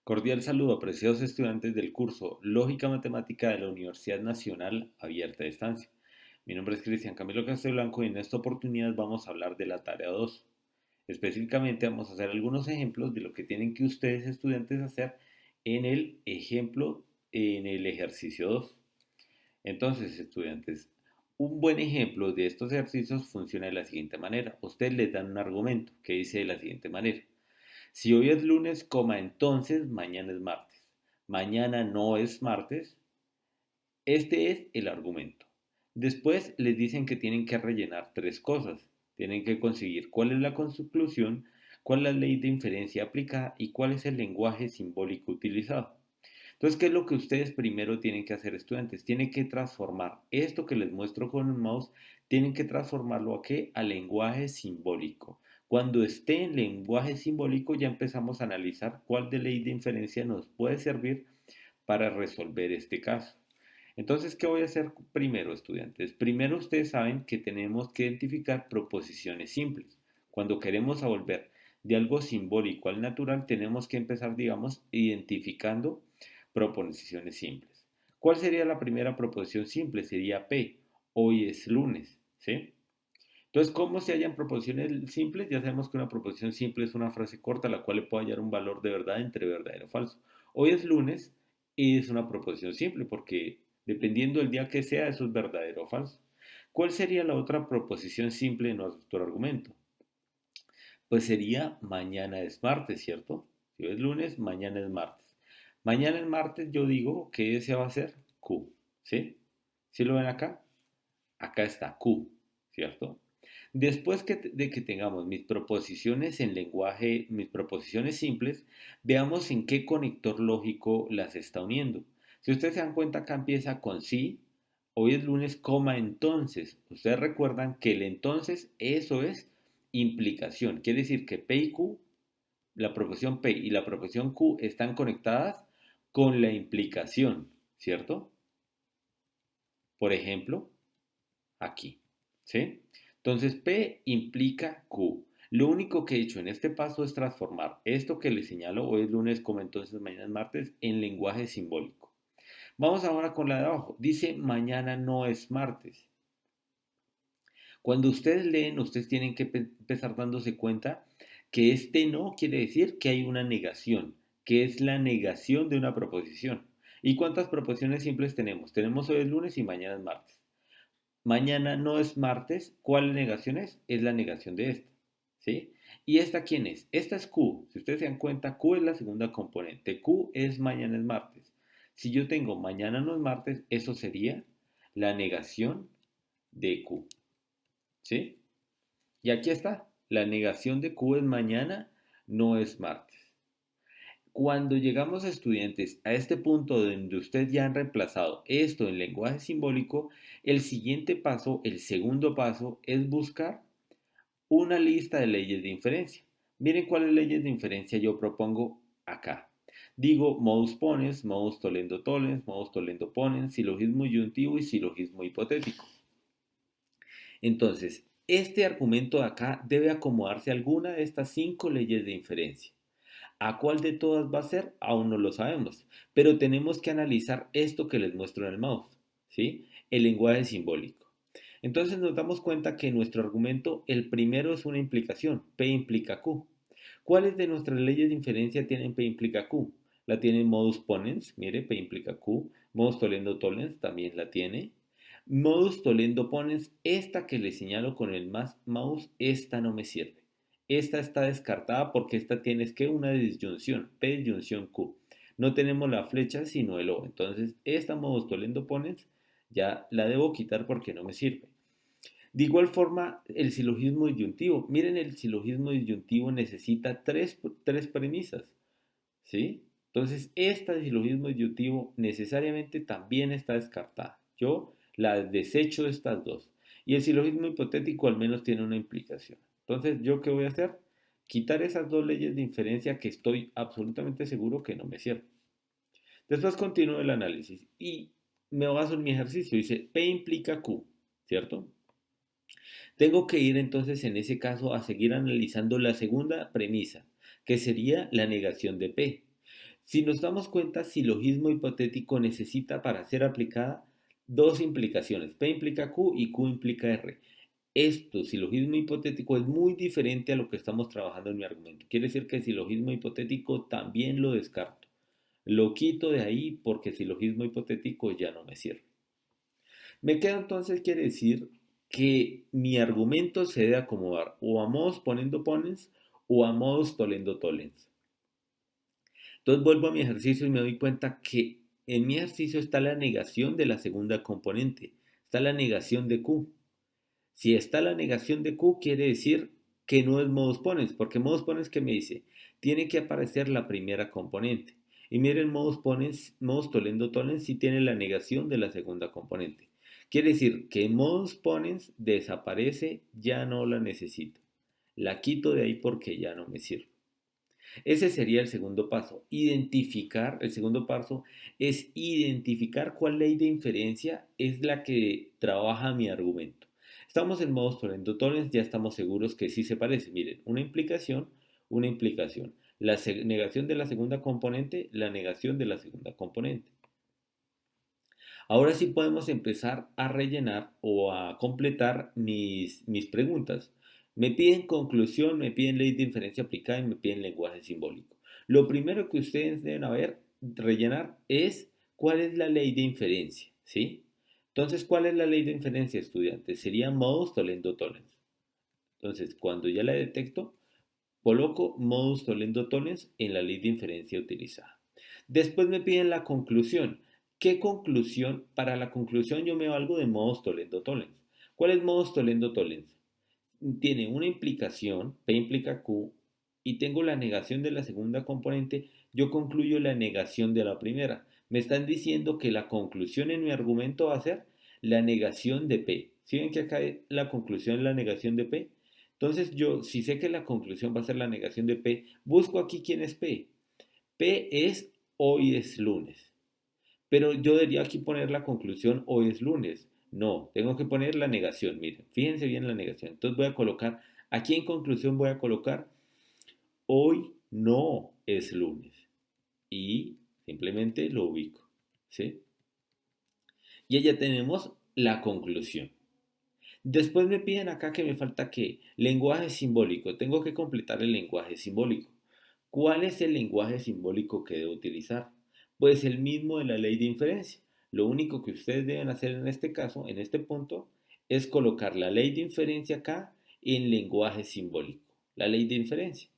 Cordial saludo, apreciados estudiantes del curso Lógica Matemática de la Universidad Nacional Abierta de Estancia. Mi nombre es Cristian Camilo Castelblanco y en esta oportunidad vamos a hablar de la tarea 2. Específicamente vamos a hacer algunos ejemplos de lo que tienen que ustedes estudiantes hacer en el ejemplo, en el ejercicio 2. Entonces, estudiantes, un buen ejemplo de estos ejercicios funciona de la siguiente manera. Ustedes les dan un argumento que dice de la siguiente manera. Si hoy es lunes, entonces mañana es martes. Mañana no es martes. Este es el argumento. Después les dicen que tienen que rellenar tres cosas. Tienen que conseguir cuál es la conclusión, cuál es la ley de inferencia aplicada y cuál es el lenguaje simbólico utilizado. Entonces, ¿qué es lo que ustedes primero tienen que hacer, estudiantes? Tienen que transformar esto que les muestro con el mouse, tienen que transformarlo a qué? Al lenguaje simbólico. Cuando esté en lenguaje simbólico ya empezamos a analizar cuál de ley de inferencia nos puede servir para resolver este caso. Entonces, ¿qué voy a hacer primero, estudiantes? Primero ustedes saben que tenemos que identificar proposiciones simples. Cuando queremos volver de algo simbólico al natural, tenemos que empezar, digamos, identificando proposiciones simples. ¿Cuál sería la primera proposición simple? Sería P. Hoy es lunes, ¿sí? Entonces, ¿cómo se hallan proposiciones simples? Ya sabemos que una proposición simple es una frase corta a la cual le puedo hallar un valor de verdad entre verdadero o falso. Hoy es lunes y es una proposición simple porque dependiendo del día que sea, eso es verdadero o falso. ¿Cuál sería la otra proposición simple de nuestro argumento? Pues sería mañana es martes, ¿cierto? Si hoy es lunes, mañana es martes. Mañana es martes, yo digo que ese va a ser Q, ¿sí? ¿Sí lo ven acá? Acá está Q, ¿cierto? Después de que tengamos mis proposiciones en lenguaje, mis proposiciones simples, veamos en qué conector lógico las está uniendo. Si ustedes se dan cuenta, acá empieza con sí, hoy es lunes, entonces. Ustedes recuerdan que el entonces, eso es implicación. Quiere decir que P y Q, la proposición P y la proposición Q están conectadas con la implicación, ¿cierto? Por ejemplo, aquí, ¿sí? Entonces P implica Q. Lo único que he hecho en este paso es transformar esto que les señalo, hoy es lunes, entonces mañana es martes, en lenguaje simbólico. Vamos ahora con la de abajo. Dice mañana no es martes. Cuando ustedes leen, ustedes tienen que empezar dándose cuenta que este no quiere decir que hay una negación, que es la negación de una proposición. ¿Y cuántas proposiciones simples tenemos? Tenemos hoy es lunes y mañana es martes. Mañana no es martes. ¿Cuál negación es? Es la negación de esta. ¿Sí? ¿Y esta quién es? Esta es Q. Si ustedes se dan cuenta, Q es la segunda componente. Q es mañana es martes. Si yo tengo mañana no es martes, eso sería la negación de Q. ¿Sí? Y aquí está. La negación de Q es mañana no es martes. Cuando llegamos a estudiantes a este punto donde ustedes ya han reemplazado esto en lenguaje simbólico, el siguiente paso, el segundo paso, es buscar una lista de leyes de inferencia. Miren cuáles leyes de inferencia yo propongo acá. Digo modus ponens, modus tollendo tollens, modus tollendo ponens, silogismo inyuntivo y silogismo hipotético. Entonces, este argumento de acá debe acomodarse a alguna de estas cinco leyes de inferencia. ¿A cuál de todas va a ser? Aún no lo sabemos, pero tenemos que analizar esto que les muestro en el mouse, ¿sí? El lenguaje simbólico. Entonces nos damos cuenta que nuestro argumento, el primero es una implicación, P implica Q. ¿Cuáles de nuestras leyes de inferencia tienen P implica Q? La tiene modus ponens, mire, P implica Q. Modus tollendo tollens también la tiene. Modus tollendo ponens, esta que le señalo con el más mouse, esta no me sirve. Esta está descartada porque esta tiene que una disyunción, P disyunción Q. No tenemos la flecha sino el O. Entonces, esta modus tollendo ponens ya la debo quitar porque no me sirve. De igual forma, el silogismo disyuntivo. Miren, el silogismo disyuntivo necesita tres premisas, ¿sí? Entonces, esta silogismo disyuntivo necesariamente también está descartada. Yo la desecho de estas dos. Y el silogismo hipotético al menos tiene una implicación. Entonces, ¿yo qué voy a hacer? Quitar esas dos leyes de inferencia que estoy absolutamente seguro que no me sirven. Después continúo el análisis y me baso en mi ejercicio. Dice, P implica Q, ¿cierto? Tengo que ir entonces en ese caso a seguir analizando la segunda premisa, que sería la negación de P. Si nos damos cuenta, silogismo hipotético necesita para ser aplicada dos implicaciones. P implica Q y Q implica R. Esto, silogismo hipotético, es muy diferente a lo que estamos trabajando en mi argumento. Quiere decir que el silogismo hipotético también lo descarto. Lo quito de ahí porque el silogismo hipotético ya no me sirve. Me queda entonces, quiere decir que mi argumento se debe acomodar o a modos ponendo ponens o a modos tolendo tolens. Entonces vuelvo a mi ejercicio y me doy cuenta que en mi ejercicio está la negación de la segunda componente, está la negación de Q. Si está la negación de Q, quiere decir que no es modus ponens, porque modus ponens, ¿qué me dice? Tiene que aparecer la primera componente. Y miren, modus ponens, modus tollendo tollens, sí tiene la negación de la segunda componente. Quiere decir que modus ponens desaparece, ya no la necesito. La quito de ahí porque ya no me sirve. Ese sería el segundo paso. El segundo paso es identificar cuál ley de inferencia es la que trabaja mi argumento. Estamos en modos Torrent Torrents, ya estamos seguros que sí se parece. Miren, una implicación, una implicación. La negación de la segunda componente, la negación de la segunda componente. Ahora sí podemos empezar a rellenar o a completar mis preguntas. Me piden conclusión, me piden ley de inferencia aplicada y me piden lenguaje simbólico. Lo primero que ustedes deben rellenar es cuál es la ley de inferencia, ¿sí? Entonces, ¿cuál es la ley de inferencia, estudiantes? Sería modus tollendo tollens. Entonces, cuando ya la detecto, coloco modus tollendo tollens en la ley de inferencia utilizada. Después me piden la conclusión. ¿Qué conclusión? Para la conclusión yo me valgo de modus tollendo tollens. ¿Cuál es modus tollendo tollens? Tiene una implicación, P implica Q, y tengo la negación de la segunda componente, yo concluyo la negación de la primera. Me están diciendo que la conclusión en mi argumento va a ser la negación de P. ¿Sí ven que acá la conclusión es la negación de P? Entonces yo, si sé que la conclusión va a ser la negación de P, busco aquí quién es P. P es hoy es lunes. Pero yo debería aquí poner la conclusión hoy es lunes. No, tengo que poner la negación. Miren, fíjense bien la negación. Entonces voy a colocar, aquí en conclusión voy a colocar hoy no es lunes. Y simplemente lo ubico. ¿Sí? Y ya tenemos la conclusión. Después me piden acá que me falta qué? Lenguaje simbólico. Tengo que completar el lenguaje simbólico. ¿Cuál es el lenguaje simbólico que debo utilizar? Pues el mismo de la ley de inferencia. Lo único que ustedes deben hacer en este caso, en este punto, es colocar la ley de inferencia acá en lenguaje simbólico. La ley de inferencia.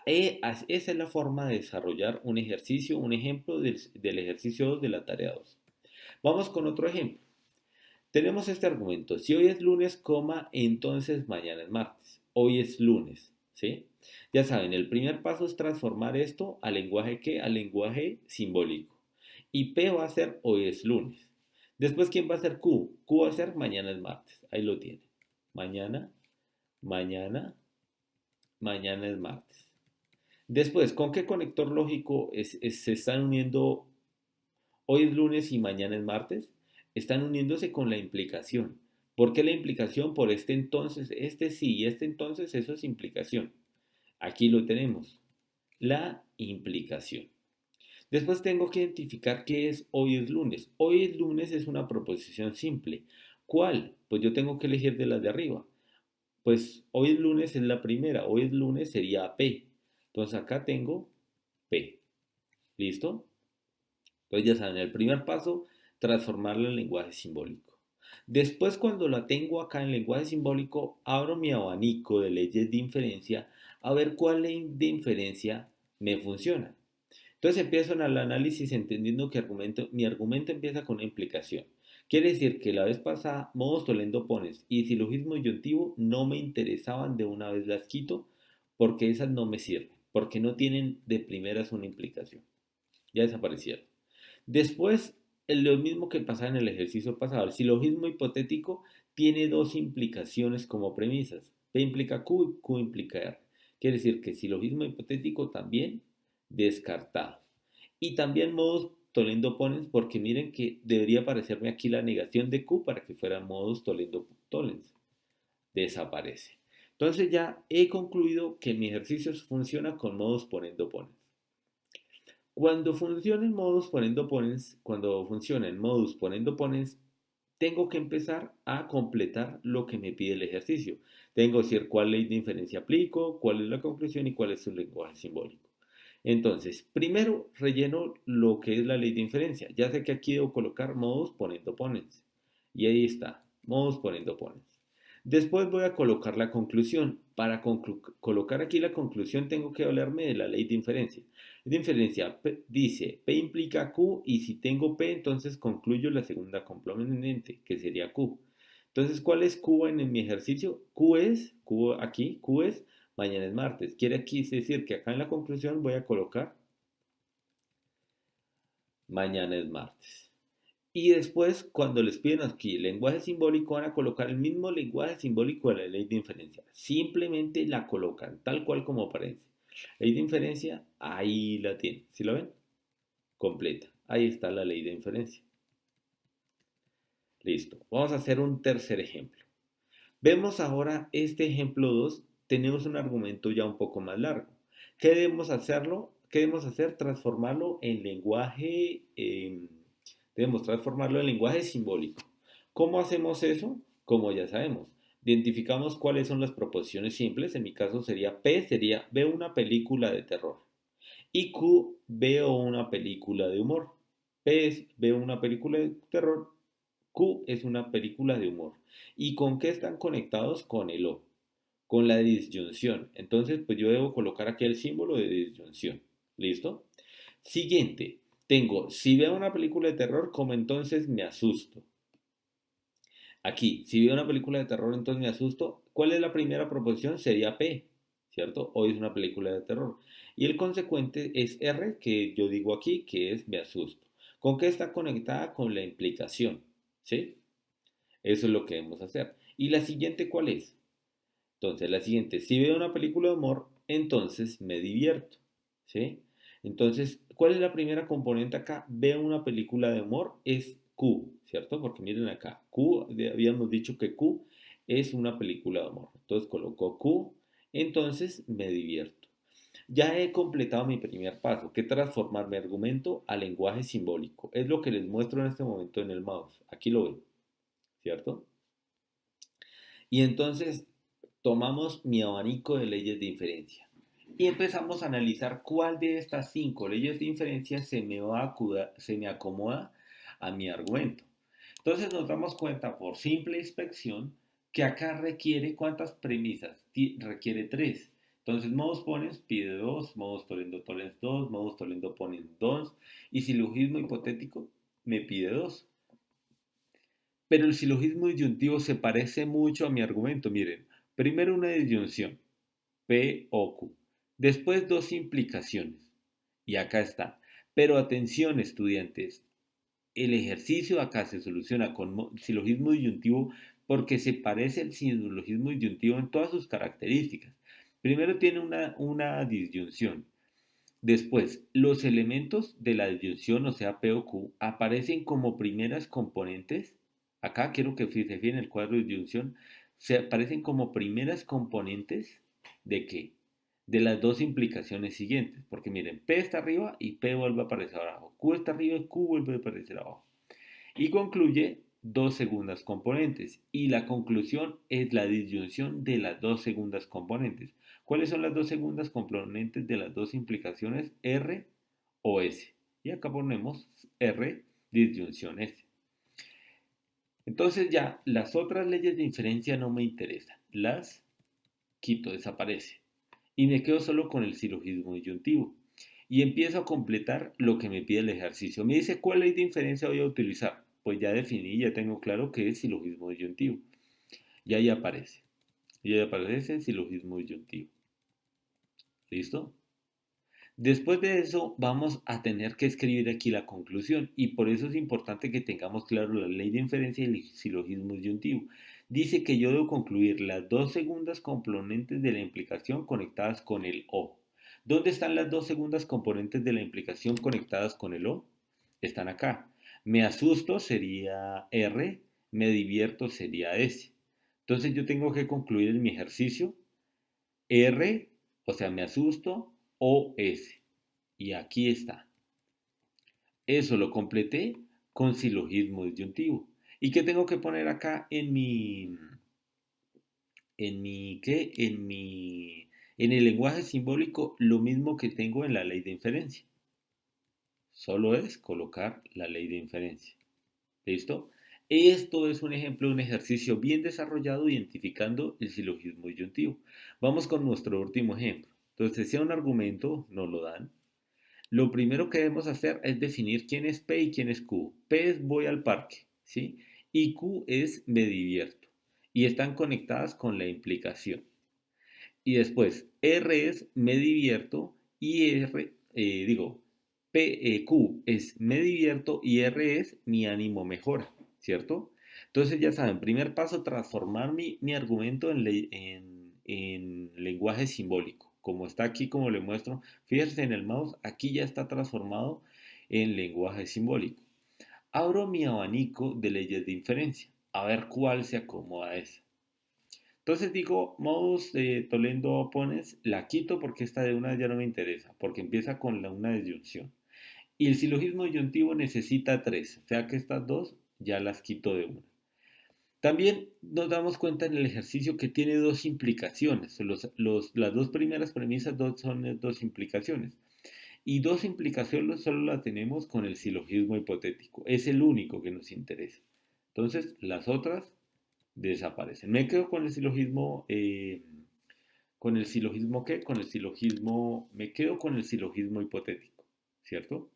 Esa es la forma de desarrollar un ejercicio, un ejemplo del ejercicio 2 de la tarea 2. Vamos con otro ejemplo. Tenemos este argumento. Si hoy es lunes, entonces mañana es martes. Hoy es lunes, ¿sí? Ya saben, el primer paso es transformar esto al lenguaje ¿qué? Al lenguaje simbólico. Y P va a ser hoy es lunes. Después, ¿quién va a ser Q? Q va a ser mañana es martes. Ahí lo tiene. Mañana, mañana, mañana es martes. Después, ¿con qué conector lógico se están uniendo hoy es lunes y mañana es martes? Están uniéndose con la implicación. ¿Por qué la implicación? Por este entonces, este sí y este entonces, eso es implicación. Aquí lo tenemos, la implicación. Después tengo que identificar qué es hoy es lunes. Hoy es lunes es una proposición simple. ¿Cuál? Pues yo tengo que elegir de las de arriba. Pues hoy es lunes es la primera. Hoy es lunes sería P. Entonces acá tengo P. ¿Listo? Entonces ya saben, el primer paso, transformarlo en lenguaje simbólico. Después, cuando la tengo acá en lenguaje simbólico, abro mi abanico de leyes de inferencia a ver cuál ley de inferencia me funciona. Entonces empiezo en el análisis entendiendo que mi argumento empieza con una implicación. Quiere decir que la vez pasada, modos tolendo pones y silogismo disyuntivo no me interesaban, de una vez las quito porque esas no me sirven, porque no tienen de primeras una implicación. Ya desaparecieron. Después, lo mismo que pasaba en el ejercicio pasado, el silogismo hipotético tiene dos implicaciones como premisas. P implica Q y Q implica R. Quiere decir que silogismo hipotético también descartado. Y también modus tollendo ponens, porque miren que debería aparecerme aquí la negación de Q para que fuera modus tollendo tollens. Desaparece. Entonces ya he concluido que mi ejercicio funciona con modus ponendo ponens. Cuando funciona en modus ponendo ponens, tengo que empezar a completar lo que me pide el ejercicio. Tengo que decir cuál ley de inferencia aplico, cuál es la conclusión y cuál es su lenguaje simbólico. Entonces, primero relleno lo que es la ley de inferencia. Ya sé que aquí debo colocar modus ponendo ponens. Y ahí está, modus ponendo ponens. Después voy a colocar la conclusión. Para colocar aquí la conclusión tengo que hablarme de la ley de inferencia. La ley de inferencia dice P implica Q y si tengo P entonces concluyo la segunda componente que sería Q. Entonces, ¿cuál es Q en mi ejercicio? Q es mañana es martes. Quiere aquí decir que acá en la conclusión voy a colocar mañana es martes. Y después, cuando les piden aquí lenguaje simbólico, van a colocar el mismo lenguaje simbólico de la ley de inferencia. Simplemente la colocan tal cual como aparece. Ley de inferencia, ahí la tienen. ¿Sí lo ven? Completa. Ahí está la ley de inferencia. Listo. Vamos a hacer un tercer ejemplo. Vemos ahora este ejemplo 2. Tenemos un argumento ya un poco más largo. ¿Qué debemos hacerlo? ¿Qué debemos hacer? Debemos transformarlo en lenguaje simbólico. ¿Cómo hacemos eso? Como ya sabemos, identificamos cuáles son las proposiciones simples. En mi caso sería P, sería veo una película de terror. Y Q, veo una película de humor. P es veo una película de terror. Q es una película de humor. ¿Y con qué están conectados? Con el O, con la disyunción. Entonces, pues yo debo colocar aquí el símbolo de disyunción. ¿Listo? Siguiente, tengo, si veo una película de terror, como entonces me asusto. Aquí, si veo una película de terror, entonces me asusto. ¿Cuál es la primera proposición? Sería P, ¿cierto? Hoy es una película de terror. Y el consecuente es R, que yo digo aquí, que es me asusto. ¿Con qué está conectada? Con la implicación, ¿sí? Eso es lo que debemos hacer. ¿Y la siguiente cuál es? Entonces, la siguiente, si veo una película de humor, entonces me divierto, ¿sí? Entonces, ¿cuál es la primera componente acá? Veo una película de humor, es Q, ¿cierto? Porque miren acá, habíamos dicho que Q es una película de humor. Entonces coloco Q, entonces me divierto. Ya he completado mi primer paso, que es transformar mi argumento a lenguaje simbólico. Es lo que les muestro en este momento en el mouse. Aquí lo ven, ¿cierto? Y entonces tomamos mi abanico de leyes de inferencia y empezamos a analizar cuál de estas 5 leyes de inferencia se me acomoda a mi argumento. Entonces nos damos cuenta por simple inspección que acá requiere ¿cuántas premisas? Requiere 3. Entonces modus ponens pide 2, modus tollendo tollens 2, modus tollendo ponens 2 y silogismo hipotético me pide 2. Pero el silogismo disyuntivo se parece mucho a mi argumento. Miren, primero una disyunción, P o Q. Después dos implicaciones. Y acá está. Pero atención, estudiantes. El ejercicio acá se soluciona con silogismo disyuntivo porque se parece al silogismo disyuntivo en todas sus características. Primero tiene una disyunción. Después, los elementos de la disyunción, o sea, P o Q, aparecen como primeras componentes. Acá quiero que se fijen en el cuadro de disyunción. Se aparecen como primeras componentes de qué? De las dos implicaciones siguientes. Porque miren, P está arriba y P vuelve a aparecer abajo. Q está arriba y Q vuelve a aparecer abajo. Y concluye dos segundas componentes. Y la conclusión es la disyunción de las dos segundas componentes. ¿Cuáles son las dos segundas componentes de las dos implicaciones? R o S. Y acá ponemos R, disyunción S. Entonces ya las otras leyes de inferencia no me interesan. Las quito, desaparece. Y me quedo solo con el silogismo disyuntivo. Y empiezo a completar lo que me pide el ejercicio. Me dice cuál ley de inferencia voy a utilizar. Pues ya definí, ya tengo claro que es silogismo disyuntivo. Y ahí aparece. Y ahí aparece el silogismo disyuntivo. ¿Listo? Después de eso vamos a tener que escribir aquí la conclusión y por eso es importante que tengamos claro la ley de inferencia y el silogismo disyuntivo. Dice que yo debo concluir las dos segundas componentes de la implicación conectadas con el O. ¿Dónde están las dos segundas componentes de la implicación conectadas con el O? Están acá. Me asusto sería R, me divierto sería S. Entonces yo tengo que concluir en mi ejercicio R, o sea, me asusto, o S. Y aquí está. Eso lo completé con silogismo disyuntivo. ¿Y qué tengo que poner acá ¿qué? En el lenguaje simbólico? Lo mismo que tengo en la ley de inferencia. Solo es colocar la ley de inferencia. ¿Listo? Esto es un ejemplo de un ejercicio bien desarrollado identificando el silogismo disyuntivo. Vamos con nuestro último ejemplo. Entonces, si a un argumento nos lo dan, lo primero que debemos hacer es definir quién es P y quién es Q. P es voy al parque, ¿sí? Y Q es me divierto. Y están conectadas con la implicación. Y después, R es me divierto y Q es me divierto y R es mi ánimo mejora, ¿cierto? Entonces ya saben, primer paso, transformar mi argumento en lenguaje simbólico. Como está aquí, como le muestro, fíjense en el mouse, aquí ya está transformado en lenguaje simbólico. Abro mi abanico de leyes de inferencia, a ver cuál se acomoda a esa. Entonces digo, modus tollendo opponens, la quito porque esta de una ya no me interesa, porque empieza con una disyunción. Y el silogismo disyuntivo necesita tres, o sea que estas dos ya las quito de una. También nos damos cuenta en el ejercicio que tiene dos implicaciones. Las dos primeras premisas son dos implicaciones. Y dos implicaciones solo las tenemos con el silogismo hipotético. Es el único que nos interesa. Entonces, las otras desaparecen. Me quedo con el silogismo, ¿con el silogismo qué? Con el silogismo, me quedo con el silogismo hipotético, ¿cierto?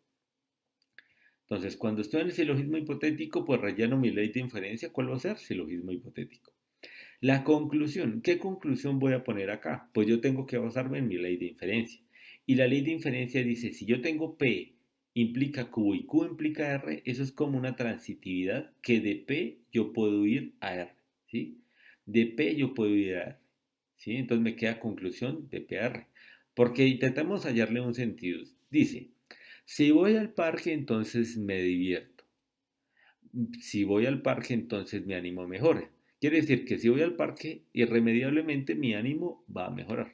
Entonces, cuando estoy en el silogismo hipotético, pues relleno mi ley de inferencia. ¿Cuál va a ser? Silogismo hipotético. La conclusión, ¿qué conclusión voy a poner acá? Pues yo tengo que basarme en mi ley de inferencia. Y la ley de inferencia dice, si yo tengo P implica Q y Q implica R, eso es como una transitividad que de P yo puedo ir a R, ¿sí? De P yo puedo ir a R, ¿sí? Entonces me queda conclusión de P a R. Porque intentamos hallarle un sentido. Dice, si voy al parque entonces me divierto. Si voy al parque, entonces mi ánimo mejora. Quiere decir que si voy al parque, irremediablemente mi ánimo va a mejorar.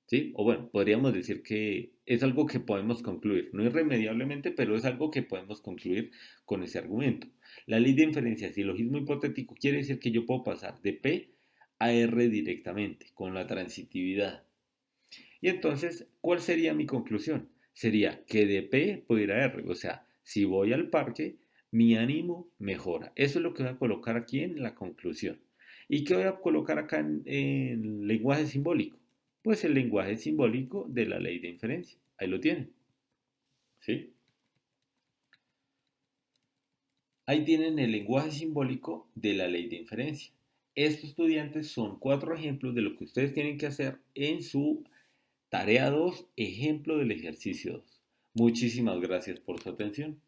¿Sí? O bueno, podríamos decir que es algo que podemos concluir. No irremediablemente, pero es algo que podemos concluir con ese argumento. La ley de inferencia, silogismo hipotético, quiere decir que yo puedo pasar de P a R directamente, con la transitividad. Y entonces, ¿cuál sería mi conclusión? Sería que de P puedo ir a R. O sea, si voy al parque, mi ánimo mejora. Eso es lo que voy a colocar aquí en la conclusión. ¿Y qué voy a colocar acá en lenguaje simbólico? Pues el lenguaje simbólico de la ley de inferencia. Ahí lo tienen. ¿Sí? Ahí tienen el lenguaje simbólico de la ley de inferencia. Estos estudiantes son cuatro ejemplos de lo que ustedes tienen que hacer en su tarea 2, ejemplo del ejercicio 2. Muchísimas gracias por su atención.